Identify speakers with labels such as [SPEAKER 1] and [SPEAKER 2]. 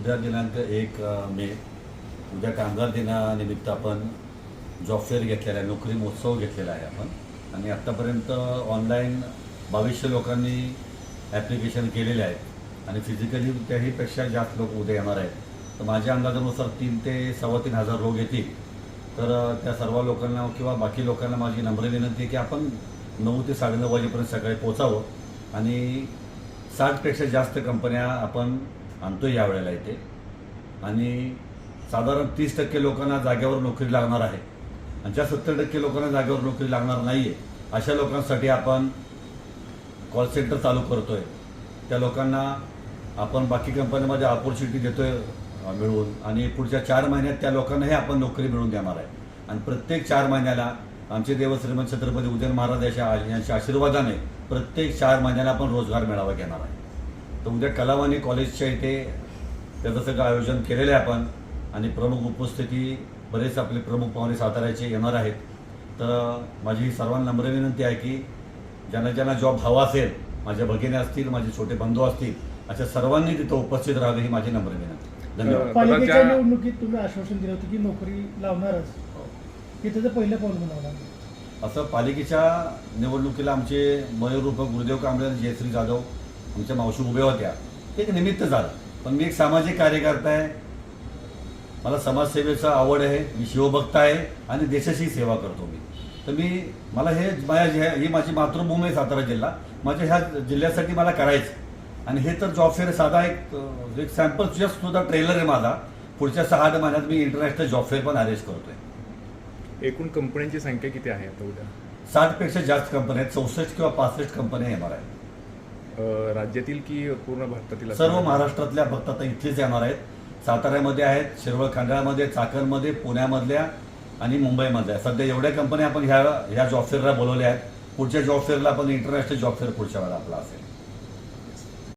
[SPEAKER 1] उद्या दिनांक 1 मे उद्या कामगार दिनानिमित्त आपण जॉब फेअर घेतलेला आहे, नोकरी महोत्सव घेतलेला आहे आपण. आणि आत्तापर्यंत ऑनलाईन 2200 लोकांनी ॲप्लिकेशन केलेले आहेत आणि फिजिकली त्याहीपेक्षा जास्त लोक उद्या येणार आहेत. तर माझ्या अंदाजानुसार 3 ते 3,500 हजार लोक येतील. तर त्या सर्व लोकांना किंवा बाकी लोकांना माझी नम्र विनंती आहे की आपण 9 ते 9:30 वाजेपर्यंत सकाळी पोचावं. आणि 60पेक्षा जास्त कंपन्या आपण आणतो यावेळेला इथे. आणि साधारण 30% लोकांना जागेवर नोकरी लागणार आहे आणि ज्या 70% लोकांना जागेवर नोकरी लागणार नाही आहे अशा लोकांसाठी आपण कॉल सेंटर चालू करतो आहे. त्या लोकांना आपण बाकी कंपन्यांमध्ये ऑपॉर्च्युनिटी देतो आहे मिळवून आणि पुढच्या 4 महिन्यात त्या लोकांनाही आपण नोकरी मिळवून देणार आहे. आणि प्रत्येक 4 महिन्याला आमचे देवश्रीमंत छत्रपती उदयन महाराज यांच्या आशीर्वादाने प्रत्येक 4 महिन्याला आपण रोजगार मेळावा घेणार आहे. तर उद्या कलावाणी कॉलेजच्या इथे त्याचं सगळं आयोजन केलेलं आहे आपण. आणि प्रमुख उपस्थिती बरेच आपले प्रमुख पाहुणे साताऱ्याचे येणार आहेत. तर माझी सर्वांना नम्र विनंती आहे की ज्यांना ज्यांना जॉब हवा असेल, माझ्या भगिनी असतील, माझे छोटे बंधू असतील, अशा सर्वांनी तिथं उपस्थित राहावे ही माझी नम्र विनंती. धन्यवाद.
[SPEAKER 2] पालिकेच्या निवडणुकीत तुम्ही आश्वासन दिलं होतं की नोकरी लावणारच, हे त्याचं पहिलं पाऊल म्हणावं.
[SPEAKER 1] असं पालिकेच्या निवडणुकीला आमचे मयूर गुरुदेव कांबळे आणि जयश्री जाधव आमच्या मावशी उभ्या होत्या. ते एक निमित्त झालं. पण मी एक सामाजिक कार्यकर्ता आहे, मला समाजसेवेचा आवड आहे, मी शिवभक्त आहे आणि देशाची सेवा करतो मी. तर मला ही माझी मातृभूमी आहे सातारा जिल्हा. माझ्या ह्या जिल्ह्यासाठी मला करायचं. आणि हे तर जॉब फेअर साधा एक सॅम्पल जस्ट सुद्धा ट्रेलर आहे माझा. पुढच्या 6 महिन्यात मी इंटरनॅशनल जॉब फेअर पण अरेंज करतोय.
[SPEAKER 3] एकूण कंपन्यांची संख्या किती आहे आता उद्या?
[SPEAKER 1] 60पेक्षा जास्त कंपन्या आहेत, 64 किंवा 65 कंपन्या येणार आहेत.
[SPEAKER 3] राज्यातील की पूर्ण भारतातील?
[SPEAKER 1] सर्व महाराष्ट्रातल्या फक्त आता इथलेच येणार आहेत. साताऱ्यामध्ये आहेत, शिरवळ खंडाळामध्ये, चाकणमध्ये, पुण्यामधल्या आणि मुंबईमधल्या. सध्या एवढ्या कंपन्या आपण ह्या जॉब फेअरला बोलवल्या आहेत. पुढच्या जॉब फेअरला आपण इंटरनॅशनल जॉब फेअर पुढच्या वेळेला आपला असेल.